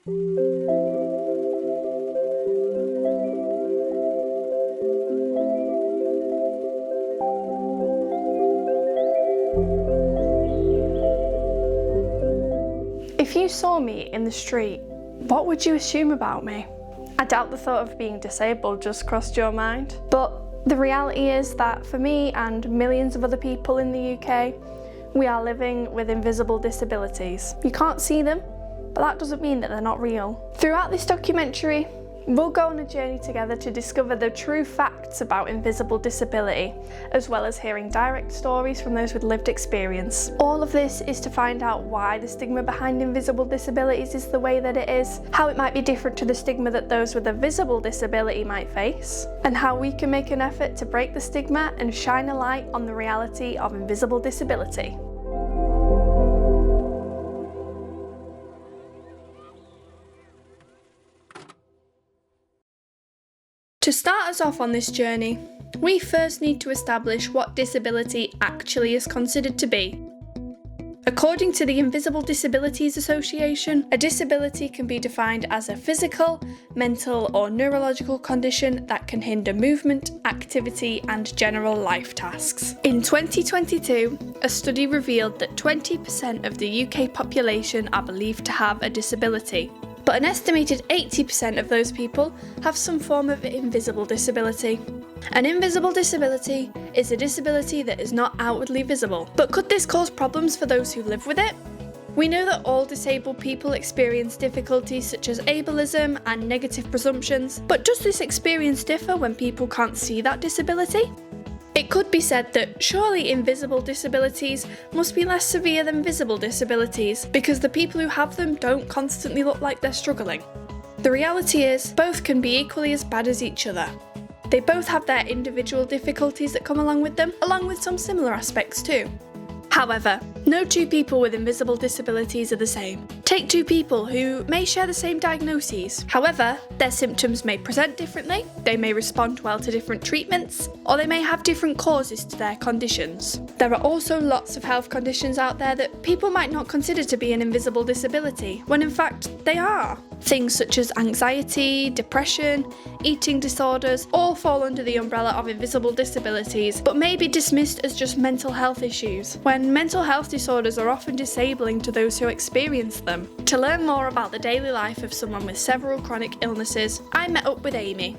If you saw me in the street, what would you assume about me? I doubt the thought of being disabled just crossed your mind. But the reality is that for me and millions of other people in the UK, we are living with invisible disabilities. You can't see them, but that doesn't mean that they're not real. Throughout this documentary, we'll go on a journey together to discover the true facts about invisible disability, as well as hearing direct stories from those with lived experience. All of this is to find out why the stigma behind invisible disabilities is the way that it is, how it might be different to the stigma that those with a visible disability might face, and how we can make an effort to break the stigma and shine a light on the reality of invisible disability. To start us off on this journey, we first need to establish what disability actually is considered to be. According to the Invisible Disabilities Association, a disability can be defined as a physical, mental or neurological condition that can hinder movement, activity and general life tasks. In 2022, a study revealed that 20% of the UK population are believed to have a disability. But an estimated 80% of those people have some form of invisible disability. An invisible disability is a disability that is not outwardly visible. But could this cause problems for those who live with it? We know that all disabled people experience difficulties such as ableism and negative presumptions, but does this experience differ when people can't see that disability? It could be said that surely invisible disabilities must be less severe than visible disabilities because the people who have them don't constantly look like they're struggling. The reality is, both can be equally as bad as each other. They both have their individual difficulties that come along with them, along with some similar aspects too. However, no two people with invisible disabilities are the same. Take two people who may share the same diagnoses. However, their symptoms may present differently, they may respond well to different treatments, or they may have different causes to their conditions. There are also lots of health conditions out there that people might not consider to be an invisible disability, when in fact they are. Things such as anxiety, depression, eating disorders all fall under the umbrella of invisible disabilities, but may be dismissed as just mental health issues, when mental health disorders are often disabling to those who experience them. To learn more about the daily life of someone with several chronic illnesses, I met up with Amy.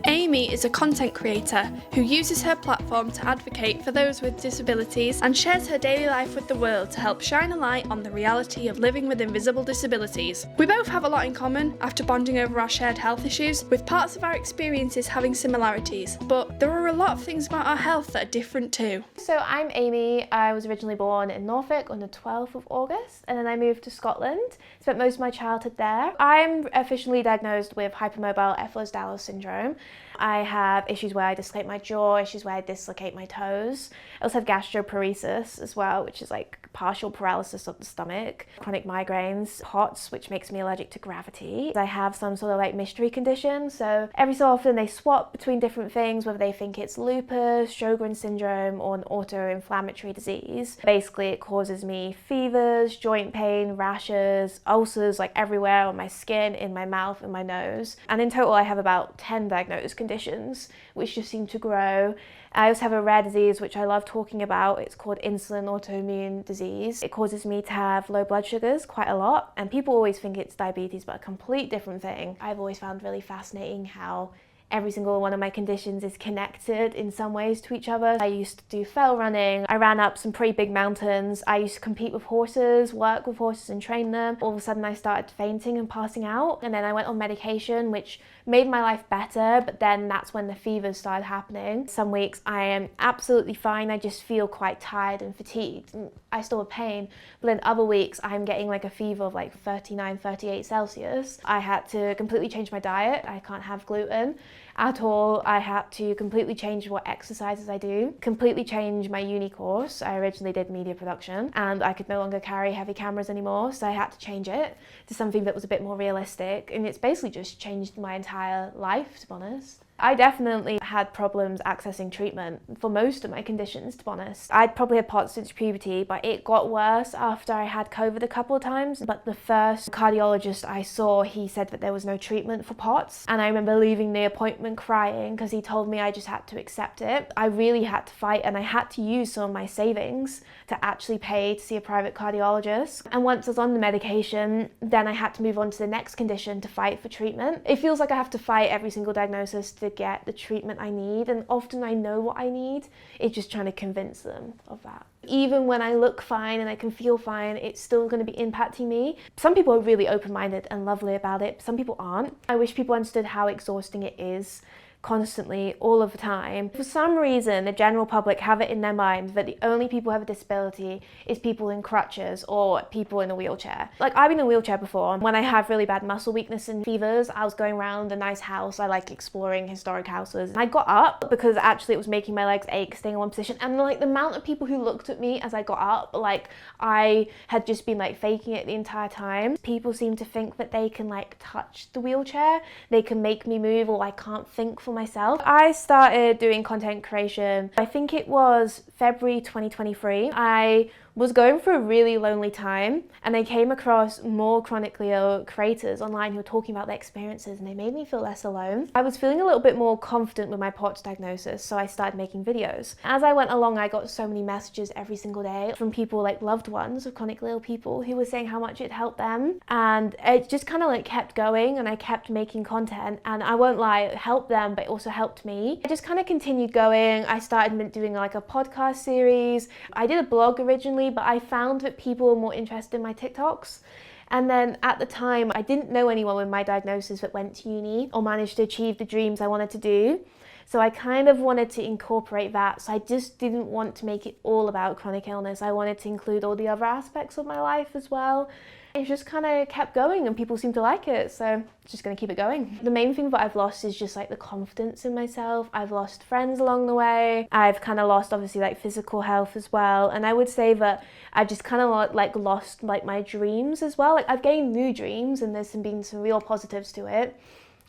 Amy is a content creator who uses her platform to advocate for those with disabilities and shares her daily life with the world to help shine a light on the reality of living with invisible disabilities. We both have a lot in common after bonding over our shared health issues, with parts of our experiences having similarities, but there are a lot of things about our health that are different too. So I'm Amy. I was originally born in Norfolk on the 12th of August, and then I moved to Scotland, spent most of my childhood there. I'm officially diagnosed with hypermobile Ehlers-Danlos syndrome. I have issues where I dislocate my jaw, issues where I dislocate my toes. I also have gastroparesis as well, which is like partial paralysis of the stomach, chronic migraines, POTS, which makes me allergic to gravity. I have some sort of like mystery condition, so every so often they swap between different things, whether they think it's lupus, Sjogren's syndrome, or an autoinflammatory disease. Basically, it causes me fevers, joint pain, rashes, ulcers like everywhere on my skin, in my mouth, and my nose. And in total, I have about 10 diagnosed conditions, which just seem to grow. I also have a rare disease which I love talking about. It's called insulin autoimmune disease. It causes me to have low blood sugars quite a lot, and people always think it's diabetes, but a complete different thing. I've always found really fascinating how every single one of my conditions is connected in some ways to each other. I used to do fell running. I ran up some pretty big mountains. I used to compete with horses, work with horses and train them. All of a sudden I started fainting and passing out, and then I went on medication which made my life better, but then that's when the fevers started happening. Some weeks I am absolutely fine, I just feel quite tired and fatigued. I still have pain, but then other weeks I'm getting like a fever of like 39, 38 Celsius. I had to completely change my diet. I can't have gluten at all. I had to completely change what exercises I do, completely change my uni course. I originally did media production and I could no longer carry heavy cameras anymore, so I had to change it to something that was a bit more realistic, and it's basically just changed my entire life, to be honest. I definitely had problems accessing treatment for most of my conditions, to be honest. I'd probably had POTS since puberty, but it got worse after I had COVID a couple of times. But the first cardiologist I saw, he said that there was no treatment for POTS. And I remember leaving the appointment crying because he told me I just had to accept it. I really had to fight, and I had to use some of my savings to actually pay to see a private cardiologist. And once I was on the medication, then I had to move on to the next condition to fight for treatment. It feels like I have to fight every single diagnosis to get the treatment I need, and often I know what I need. It's just trying to convince them of that. Even when I look fine and I can feel fine, it's still going to be impacting me. Some people are really open-minded and lovely about it, some people aren't. I wish people understood how exhausting it is constantly, all of the time. For some reason, the general public have it in their mind that the only people who have a disability is people in crutches or people in a wheelchair. Like, I've been in a wheelchair before. When I have really bad muscle weakness and fevers, I was going around a nice house. I like exploring historic houses. And I got up because actually it was making my legs ache staying in one position. And like the amount of people who looked at me as I got up, like I had just been like faking it the entire time. People seem to think that they can like touch the wheelchair. They can make me move, or I can't think for myself. I started doing content creation, I think it was February 2023. I was going through a really lonely time, and I came across more chronically ill creators online who were talking about their experiences, and they made me feel less alone. I was feeling a little bit more confident with my POTS diagnosis, so I started making videos. As I went along, I got so many messages every single day from people, like loved ones of chronically ill people, who were saying how much it helped them, and it just kind of like kept going, and I kept making content, and I won't lie, it helped them, but it also helped me. I just kind of continued going. I started doing like a podcast series. I did a blog originally, but I found that people were more interested in my TikToks. And then at the time, I didn't know anyone with my diagnosis that went to uni or managed to achieve the dreams I wanted to do. So I kind of wanted to incorporate that. So I just didn't want to make it all about chronic illness. I wanted to include all the other aspects of my life as well. It just kind of kept going, and people seem to like it, so I'm just going to keep it going. The main thing that I've lost is just like the confidence in myself. I've lost friends along the way. I've kind of lost obviously like physical health as well, and I would say that I've just kind of like lost like my dreams as well. Like, I've gained new dreams, and there's been some real positives to it.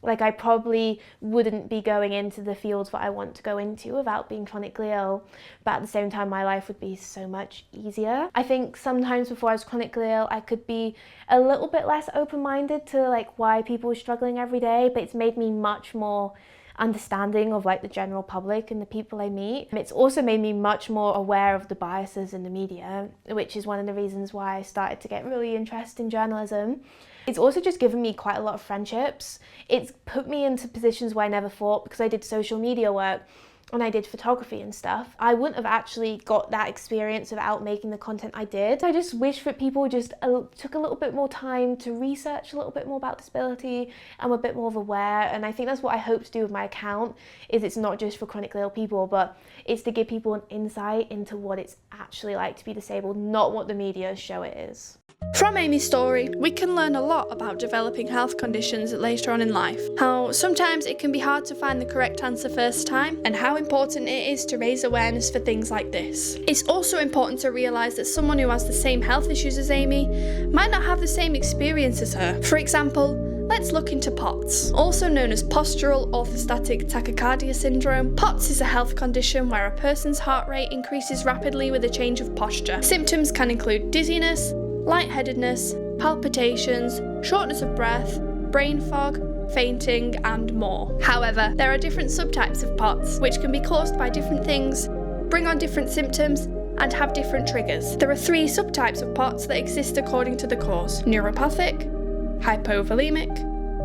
Like, I probably wouldn't be going into the fields that I want to go into without being chronically ill, but at the same time my life would be so much easier. I think sometimes before I was chronically ill, I could be a little bit less open-minded to like why people were struggling every day, but it's made me much more understanding of like the general public and the people I meet. It's also made me much more aware of the biases in the media, which is one of the reasons why I started to get really interested in journalism. It's also just given me quite a lot of friendships. It's put me into positions where I never thought, because I did social media work and I did photography and stuff. I wouldn't have actually got that experience without making the content I did. I just wish that people just took a little bit more time to research a little bit more about disability and were a bit more aware. And I think that's what I hope to do with my account, is it's not just for chronically ill people, but it's to give people an insight into what it's actually like to be disabled, not what the media show it is. From Amy's story, we can learn a lot about developing health conditions later on in life, how sometimes it can be hard to find the correct answer first time, and how important it is to raise awareness for things like this. It's also important to realise that someone who has the same health issues as Amy might not have the same experience as her. For example, let's look into POTS, also known as postural orthostatic tachycardia syndrome. POTS is a health condition where a person's heart rate increases rapidly with a change of posture. Symptoms can include dizziness, lightheadedness, palpitations, shortness of breath, brain fog, fainting, and more. However, there are different subtypes of POTS, which can be caused by different things, bring on different symptoms, and have different triggers. There are 3 subtypes of POTS that exist according to the cause: neuropathic, hypovolemic,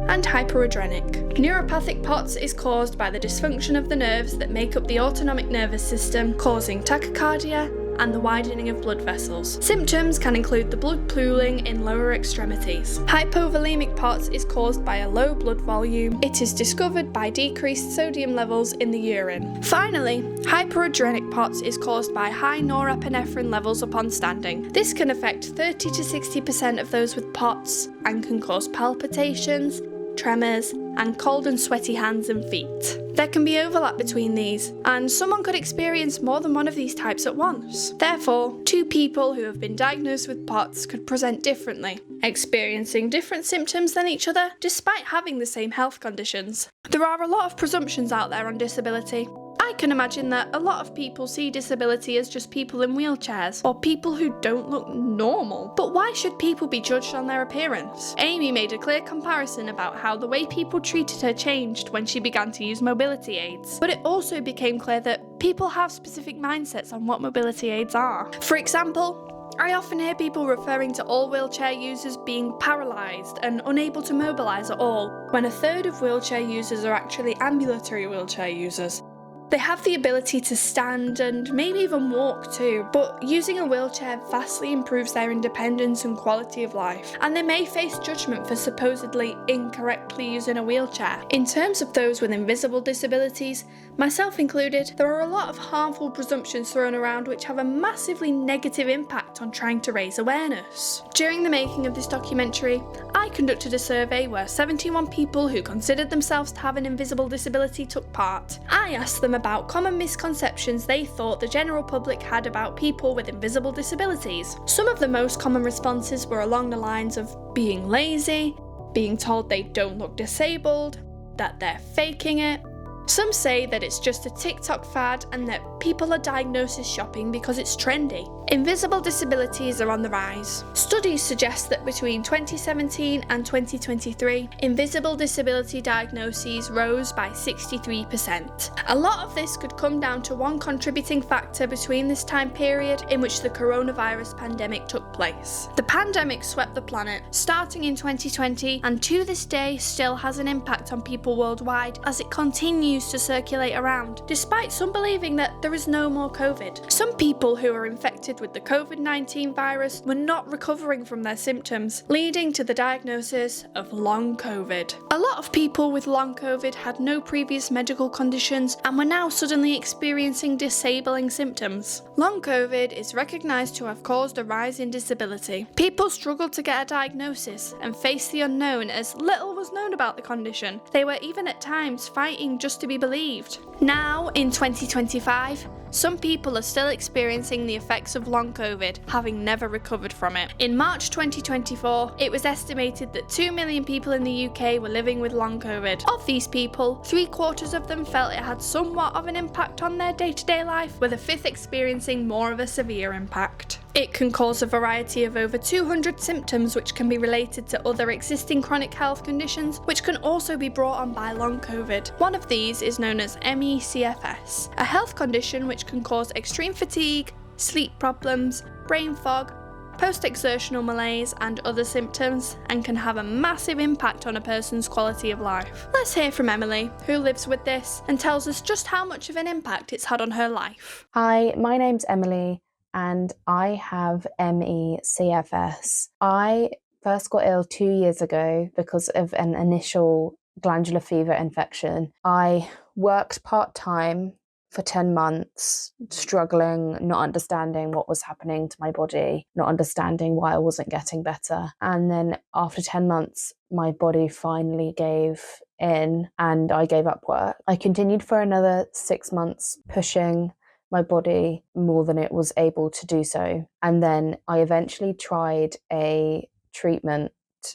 and hyperadrenic. Neuropathic POTS is caused by the dysfunction of the nerves that make up the autonomic nervous system, causing tachycardia and the widening of blood vessels. Symptoms can include the blood pooling in lower extremities. Hypovolemic POTS is caused by a low blood volume. It is discovered by decreased sodium levels in the urine. Finally, hyperadrenic POTS is caused by high norepinephrine levels upon standing. This can affect 30 to 60% of those with POTS and can cause palpitations, tremors, and cold and sweaty hands and feet. There can be overlap between these, and someone could experience more than one of these types at once. Therefore, two people who have been diagnosed with POTS could present differently, experiencing different symptoms than each other despite having the same health conditions. There are a lot of presumptions out there on disability. I can imagine that a lot of people see disability as just people in wheelchairs, or people who don't look normal. But why should people be judged on their appearance? Amy made a clear comparison about how the way people treated her changed when she began to use mobility aids. But it also became clear that people have specific mindsets on what mobility aids are. For example, I often hear people referring to all wheelchair users being paralysed and unable to mobilise at all, when a third of wheelchair users are actually ambulatory wheelchair users. They have the ability to stand and maybe even walk too, but using a wheelchair vastly improves their independence and quality of life, and they may face judgment for supposedly incorrectly using a wheelchair. In terms of those with invisible disabilities, myself included, there are a lot of harmful presumptions thrown around which have a massively negative impact on trying to raise awareness. During the making of this documentary, I conducted a survey where 71 people who considered themselves to have an invisible disability took part. I asked them about common misconceptions they thought the general public had about people with invisible disabilities. Some of the most common responses were along the lines of being lazy, being told they don't look disabled, that they're faking it. Some say that it's just a TikTok fad and that people are diagnosis shopping because it's trendy. Invisible disabilities are on the rise. Studies suggest that between 2017 and 2023, invisible disability diagnoses rose by 63%. A lot of this could come down to one contributing factor between this time period in which the coronavirus pandemic took place. The pandemic swept the planet, starting in 2020, and to this day still has an impact on people worldwide as it continues to circulate around, despite some believing that there is no more COVID. Some people who are infected with the COVID-19 virus were not recovering from their symptoms, leading to the diagnosis of long COVID. A lot of people with long COVID had no previous medical conditions and were now suddenly experiencing disabling symptoms. Long COVID is recognised to have caused a rise in disability. People struggled to get a diagnosis and faced the unknown as little was known about the condition. They were even at times fighting just to be believed. Now, in 2025, some people are still experiencing the effects of long COVID, having never recovered from it. In March 2024, it was estimated that 2 million people in the UK were living with long COVID. Of these people, 3/4 of them felt it had somewhat of an impact on their day-to-day life, with a fifth experiencing more of a severe impact. It can cause a variety of over 200 symptoms which can be related to other existing chronic health conditions, which can also be brought on by long COVID. One of these is known as ME/CFS, a health condition which can cause extreme fatigue, sleep problems, brain fog, post-exertional malaise and other symptoms, and can have a massive impact on a person's quality of life. Let's hear from Emily, who lives with this and tells us just how much of an impact it's had on her life. Hi, my name's Emily and I have ME/CFS. I first got ill 2 years ago because of an initial glandular fever infection. I worked part-time for 10 months, struggling, not understanding what was happening to my body, not understanding why I wasn't getting better. And then after 10 months, my body finally gave in and I gave up work. I continued for another 6 months, pushing my body more than it was able to do so. And then I eventually tried a treatment,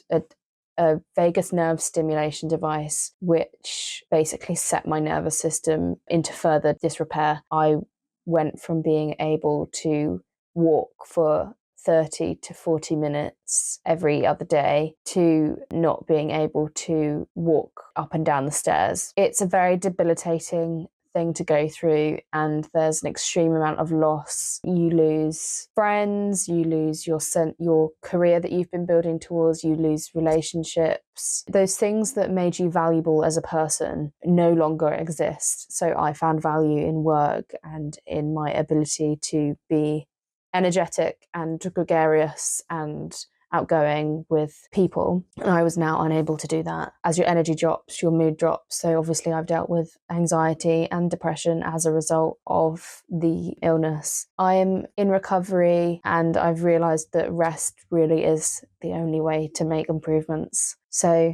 a vagus nerve stimulation device, which basically set my nervous system into further disrepair. I went from being able to walk for 30 to 40 minutes every other day to not being able to walk up and down the stairs. It's a very debilitating thing to go through, and there's an extreme amount of loss. You lose friends, you lose your career that you've been building towards, you lose relationships. Those things that made you valuable as a person no longer exist. So I found value in work and in my ability to be energetic and gregarious and outgoing with people, and I was now unable to do that. As your energy drops, your mood drops. So obviously I've dealt with anxiety and depression as a result of the illness. I am in recovery and I've realised that rest really is the only way to make improvements. So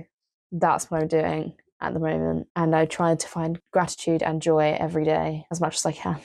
that's what I'm doing. at the moment, and I try to find gratitude and joy every day as much as I can.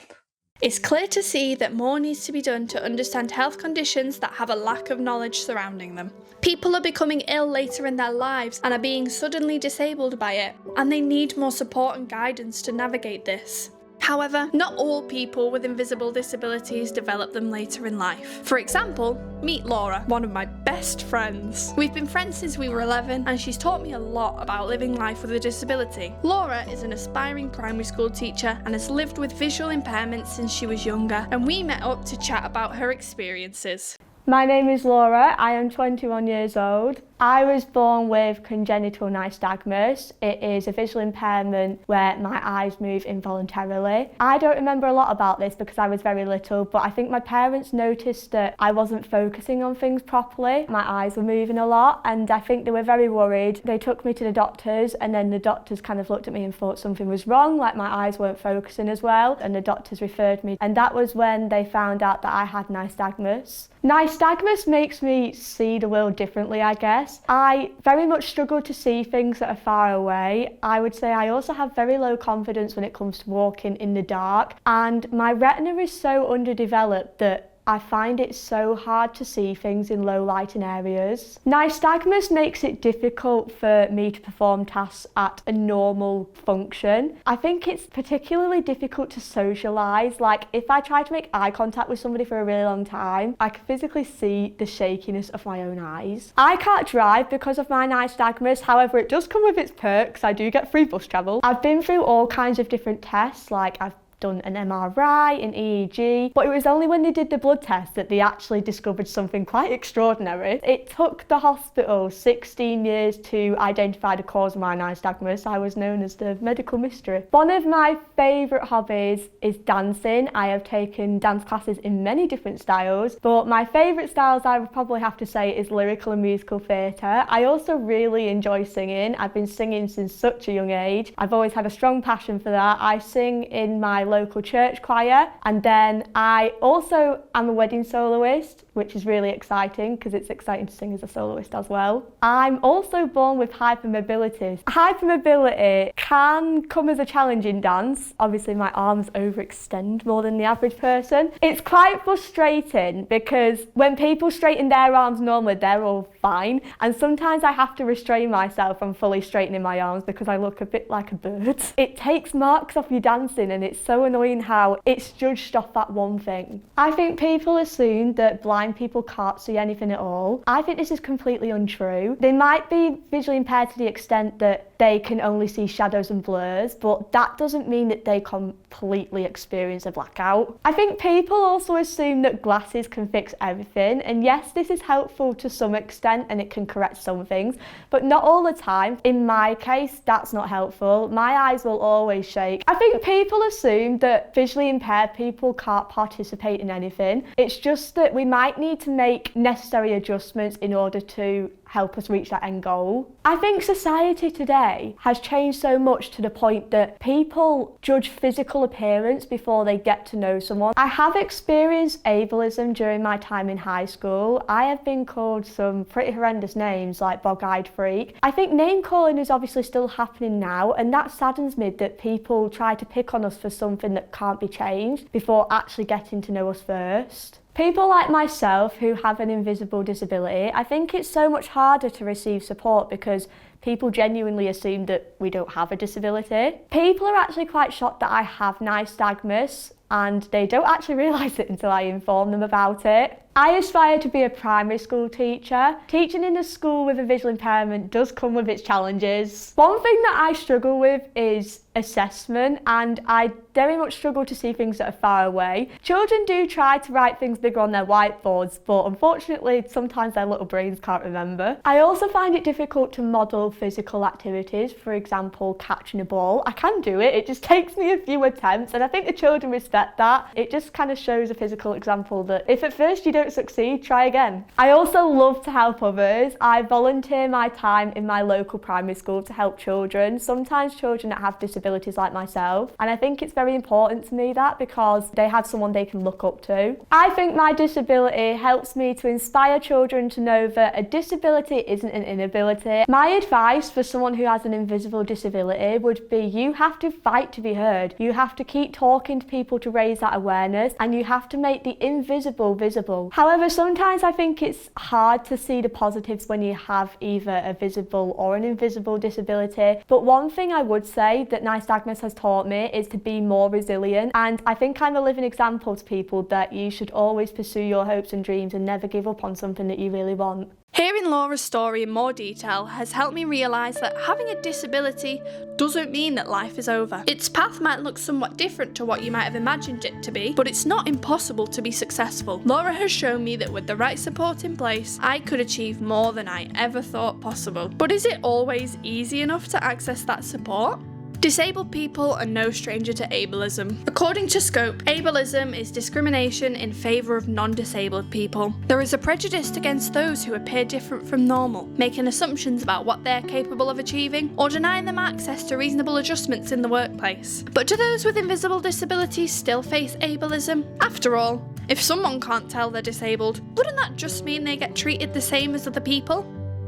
It's clear to see that more needs to be done to understand health conditions that have a lack of knowledge surrounding them. People are becoming ill later in their lives and are being suddenly disabled by it, and they need more support and guidance to navigate this. However, not all people with invisible disabilities develop them later in life. For example, meet Laura, one of my best friends. We've been friends since we were 11, and she's taught me a lot about living life with a disability. Laura is an aspiring primary school teacher and has lived with visual impairment since she was younger, and we met up to chat about her experiences. My name is Laura, I am 21 years old. I was born with congenital nystagmus. It is a visual impairment where my eyes move involuntarily. I don't remember a lot about this because I was very little, but I think my parents noticed that I wasn't focusing on things properly. My eyes were moving a lot, and I think they were very worried. They took me to the doctors, and then the doctors kind of looked at me and thought something was wrong, like my eyes weren't focusing as well, and the doctors referred me, and that was when they found out that I had nystagmus. Nystagmus makes me see the world differently, I guess. I very much struggle to see things that are far away. I would say I also have very low confidence when it comes to walking in the dark, and my retina is so underdeveloped that I find it so hard to see things in low lighting areas. Nystagmus makes it difficult for me to perform tasks at a normal function. I think it's particularly difficult to socialise. Like, if I try to make eye contact with somebody for a really long time, I can physically see the shakiness of my own eyes. I can't drive because of my nystagmus, however it does come with its perks. I do get free bus travel. I've been through all kinds of different tests, like I've done an MRI, an EEG, but it was only when they did the blood test that they actually discovered something quite extraordinary. It took the hospital 16 years to identify the cause of my nystagmus. I was known as the medical mystery. One of my favourite hobbies is dancing. I have taken dance classes in many different styles, but my favourite styles I would probably have to say is lyrical and musical theatre. I also really enjoy singing. I've been singing since such a young age. I've always had a strong passion for that. I sing in my local church choir, and then I also am a wedding soloist, which is really exciting because it's exciting to sing as a soloist as well. I'm also born with hypermobility. Hypermobility can come as a challenge in dance. Obviously my arms overextend more than the average person. It's quite frustrating because when people straighten their arms normally, they're all fine, and sometimes I have to restrain myself from fully straightening my arms because I look a bit like a bird. It takes marks off your dancing, and it's so annoying how it's judged off that one thing. I think people assume that blind people can't see anything at all. I think this is completely untrue. They might be visually impaired to the extent that they can only see shadows and blurs, but that doesn't mean that they completely experience a blackout. I think people also assume that glasses can fix everything, and yes, this is helpful to some extent and it can correct some things, but not all the time. In my case, that's not helpful. My eyes will always shake. I think people assume that visually impaired people can't participate in anything. It's just that we might need to make necessary adjustments in order to help us reach that end goal. I think society today has changed so much to the point that people judge physical appearance before they get to know someone. I have experienced ableism during my time in high school. I have been called some pretty horrendous names like bog-eyed freak. I think name calling is obviously still happening now, and that saddens me that people try to pick on us for something that can't be changed before actually getting to know us first. People like myself who have an invisible disability, I think it's so much harder to receive support because people genuinely assume that we don't have a disability. People are actually quite shocked that I have nystagmus, and they don't actually realise it until I inform them about it. I aspire to be a primary school teacher. Teaching in a school with a visual impairment does come with its challenges. One thing that I struggle with is assessment, and I very much struggle to see things that are far away. Children do try to write things bigger on their whiteboards, but unfortunately sometimes their little brains can't remember. I also find it difficult to model physical activities, for example catching a ball. I can do it, it just takes me a few attempts, and I think the children respect get that. It just kind of shows a physical example that if at first you don't succeed, try again. I also love to help others. I volunteer my time in my local primary school to help children, sometimes children that have disabilities like myself, and I think it's very important to me that because they have someone they can look up to. I think my disability helps me to inspire children to know that a disability isn't an inability. My advice for someone who has an invisible disability would be you have to fight to be heard. You have to keep talking to people to raise that awareness, and you have to make the invisible visible. However, sometimes I think it's hard to see the positives when you have either a visible or an invisible disability. But one thing I would say that nystagmus has taught me is to be more resilient, and I think I'm a living example to people that you should always pursue your hopes and dreams and never give up on something that you really want. Hearing Laura's story in more detail has helped me realise that having a disability doesn't mean that life is over. Its path might look somewhat different to what you might have imagined it to be, but it's not impossible to be successful. Laura has shown me that with the right support in place, I could achieve more than I ever thought possible. But is it always easy enough to access that support? Disabled people are no stranger to ableism. According to Scope, ableism is discrimination in favour of non-disabled people. There is a prejudice against those who appear different from normal, making assumptions about what they're capable of achieving, or denying them access to reasonable adjustments in the workplace. But do those with invisible disabilities still face ableism? After all, if someone can't tell they're disabled, wouldn't that just mean they get treated the same as other people?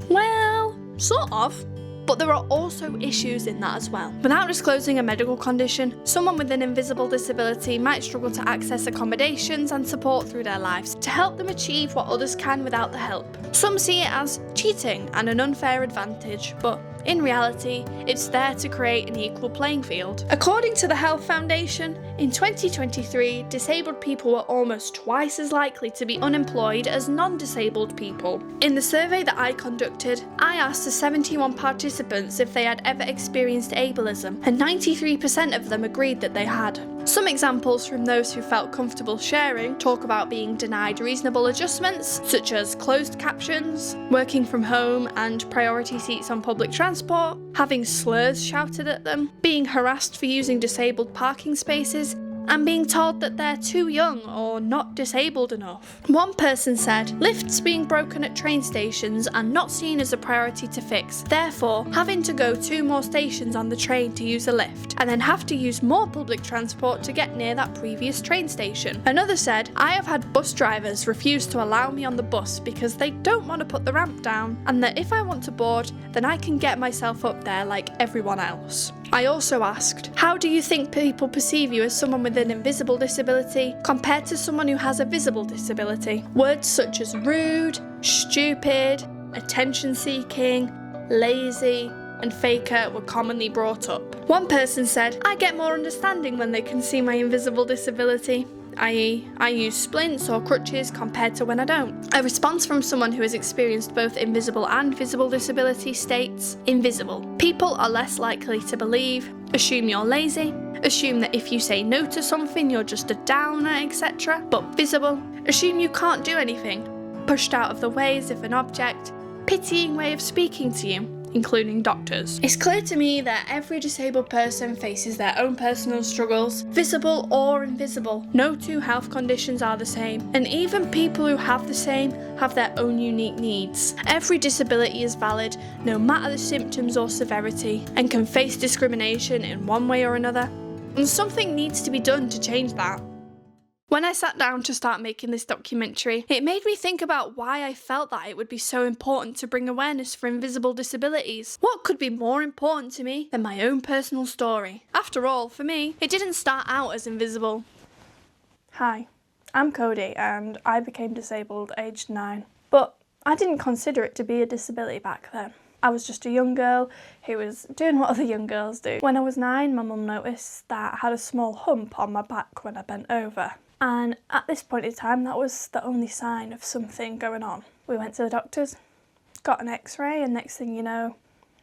Well, sort of. But there are also issues in that as well. Without disclosing a medical condition, someone with an invisible disability might struggle to access accommodations and support through their lives to help them achieve what others can without the help. Some see it as cheating and an unfair advantage, but in reality, it's there to create an equal playing field. According to the Health Foundation, in 2023, disabled people were almost twice as likely to be unemployed as non-disabled people. In the survey that I conducted, I asked the 71 participants if they had ever experienced ableism, and 93% of them agreed that they had. Some examples from those who felt comfortable sharing talk about being denied reasonable adjustments, such as closed captions, working from home and priority seats on public transport, having slurs shouted at them, being harassed for using disabled parking spaces, and being told that they're too young or not disabled enough. One person said, lifts being broken at train stations are not seen as a priority to fix, therefore having to go 2 more stations on the train to use a lift, and then have to use more public transport to get near that previous train station. Another said, I have had bus drivers refuse to allow me on the bus because they don't want to put the ramp down, and that if I want to board, then I can get myself up there like everyone else. I also asked, how do you think people perceive you as someone with an invisible disability compared to someone who has a visible disability? Words such as rude, stupid, attention-seeking, lazy, and faker were commonly brought up. One person said, I get more understanding when they can see my invisible disability, i.e. I use splints or crutches compared to when I don't. A response from someone who has experienced both invisible and visible disability states, invisible. People are less likely to believe, assume you're lazy, assume that if you say no to something you're just a downer, etc. But visible, assume you can't do anything, pushed out of the way as if an object, pitying way of speaking to you, including doctors. It's clear to me that every disabled person faces their own personal struggles, visible or invisible. No two health conditions are the same, and even people who have the same have their own unique needs. Every disability is valid, no matter the symptoms or severity, and can face discrimination in one way or another. And something needs to be done to change that. When I sat down to start making this documentary, it made me think about why I felt that it would be so important to bring awareness for invisible disabilities. What could be more important to me than my own personal story? After all, for me, it didn't start out as invisible. Hi, I'm Cody and I became disabled aged 9, but I didn't consider it to be a disability back then. I was just a young girl who was doing what other young girls do. When I was 9, my mum noticed that I had a small hump on my back when I bent over. And at this point in time, that was the only sign of something going on. We went to the doctors, got an x-ray, and next thing you know,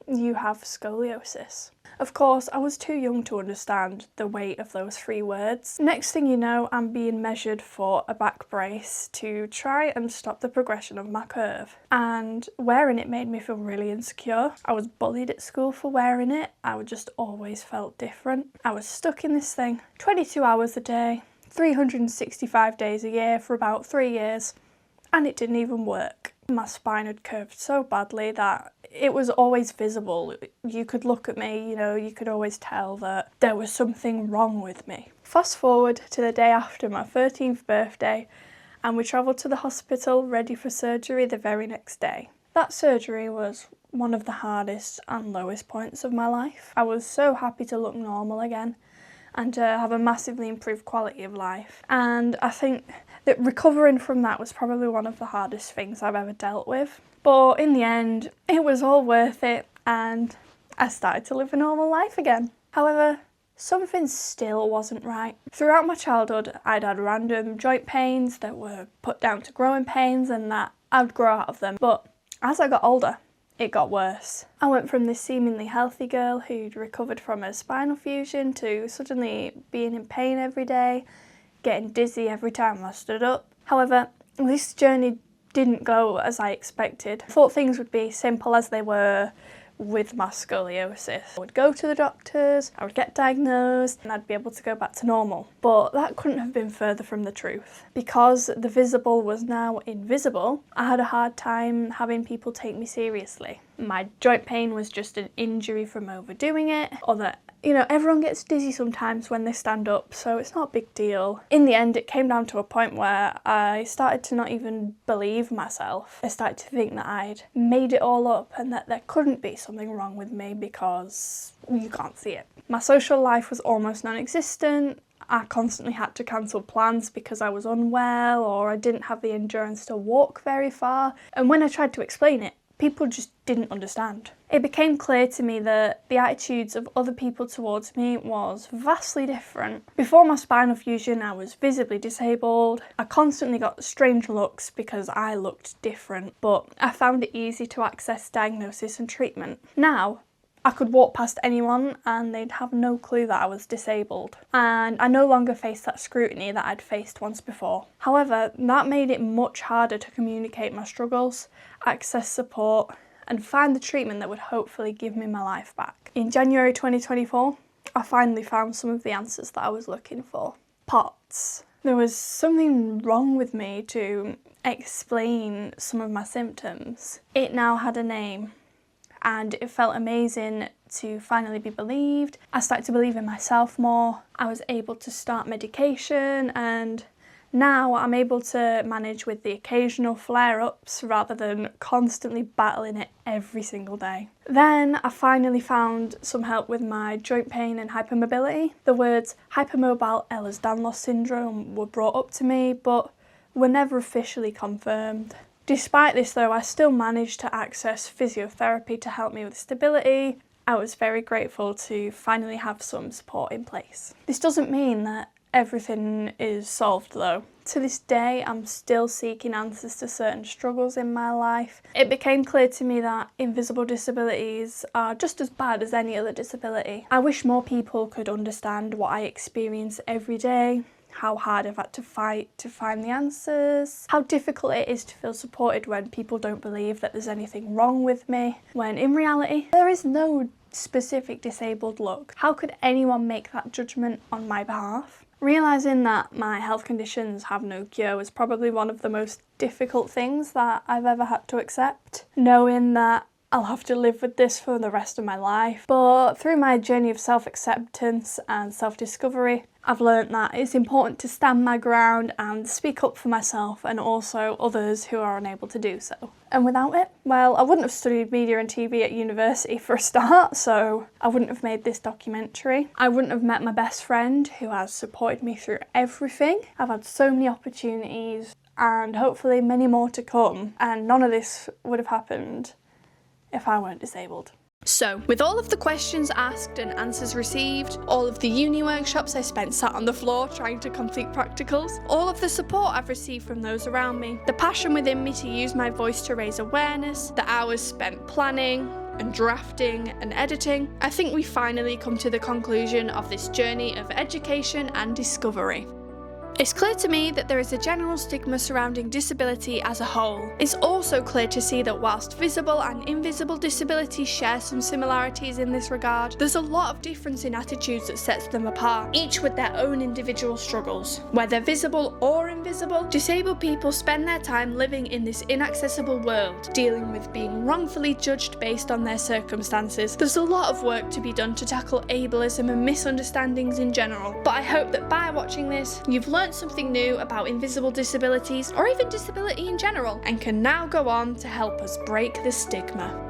you have scoliosis. Of course, I was too young to understand the weight of those 3 words. Next thing you know, I'm being measured for a back brace to try and stop the progression of my curve. And wearing it made me feel really insecure. I was bullied at school for wearing it. I just always felt different. I was stuck in this thing 22 hours a day, 365 days a year for about 3 years, and it didn't even work. My spine had curved so badly that it was always visible. You could look at me, you could always tell that there was something wrong with me. Fast forward to the day after my 13th birthday, and we travelled to the hospital ready for surgery the very next day. That surgery was one of the hardest and lowest points of my life. I was so happy to look normal again and to have a massively improved quality of life. And I think that recovering from that was probably one of the hardest things I've ever dealt with. But in the end, it was all worth it, and I started to live a normal life again. However, something still wasn't right. Throughout my childhood, I'd had random joint pains that were put down to growing pains and that I'd grow out of them. But as I got older, it got worse. I went from this seemingly healthy girl who'd recovered from a spinal fusion to suddenly being in pain every day, getting dizzy every time I stood up. However, this journey didn't go as I expected. I thought things would be simple as they were with my scoliosis. I would go to the doctors, I would get diagnosed, and I'd be able to go back to normal. But that couldn't have been further from the truth. Because the visible was now invisible, I had a hard time having people take me seriously. My joint pain was just an injury from overdoing it, or that everyone gets dizzy sometimes when they stand up, so it's not a big deal. In the end, it came down to a point where I started to not even believe myself. I started to think that I'd made it all up and that there couldn't be something wrong with me because you can't see it. My social life was almost non-existent. I constantly had to cancel plans because I was unwell or I didn't have the endurance to walk very far. And when I tried to explain it, people just didn't understand. It became clear to me that the attitudes of other people towards me was vastly different. Before my spinal fusion, I was visibly disabled. I constantly got strange looks because I looked different, but I found it easy to access diagnosis and treatment. Now, I could walk past anyone and they'd have no clue that I was disabled. And I no longer faced that scrutiny that I'd faced once before. However, that made it much harder to communicate my struggles, access support, and find the treatment that would hopefully give me my life back. In January 2024, I finally found some of the answers that I was looking for. POTS. There was something wrong with me to explain some of my symptoms. It now had a name. And it felt amazing to finally be believed. I started to believe in myself more. I was able to start medication, and now I'm able to manage with the occasional flare-ups rather than constantly battling it every single day. Then I finally found some help with my joint pain and hypermobility. The words hypermobile Ehlers-Danlos syndrome were brought up to me, but were never officially confirmed. Despite this though, I still managed to access physiotherapy to help me with stability. I was very grateful to finally have some support in place. This doesn't mean that everything is solved though. To this day, I'm still seeking answers to certain struggles in my life. It became clear to me that invisible disabilities are just as bad as any other disability. I wish more people could understand what I experience every day, how hard I've had to fight to find the answers, how difficult it is to feel supported when people don't believe that there's anything wrong with me, when in reality there is no specific disabled look. How could anyone make that judgment on my behalf? Realising that my health conditions have no cure was probably one of the most difficult things that I've ever had to accept. Knowing that I'll have to live with this for the rest of my life. But through my journey of self-acceptance and self-discovery, I've learnt that it's important to stand my ground and speak up for myself and also others who are unable to do so. And without it, well, I wouldn't have studied media and TV at university for a start, so I wouldn't have made this documentary. I wouldn't have met my best friend who has supported me through everything. I've had so many opportunities and hopefully many more to come, and none of this would have happened if I weren't disabled. So, with all of the questions asked and answers received, all of the uni workshops I spent sat on the floor trying to complete practicals, all of the support I've received from those around me, the passion within me to use my voice to raise awareness, the hours spent planning and drafting and editing, I think we finally come to the conclusion of this journey of education and discovery. It's clear to me that there is a general stigma surrounding disability as a whole. It's also clear to see that whilst visible and invisible disabilities share some similarities in this regard, there's a lot of difference in attitudes that sets them apart, each with their own individual struggles. Whether visible or invisible, disabled people spend their time living in this inaccessible world, dealing with being wrongfully judged based on their circumstances. There's a lot of work to be done to tackle ableism and misunderstandings in general, but I hope that by watching this, you've learned something new about invisible disabilities, or even disability in general, and can now go on to help us break the stigma.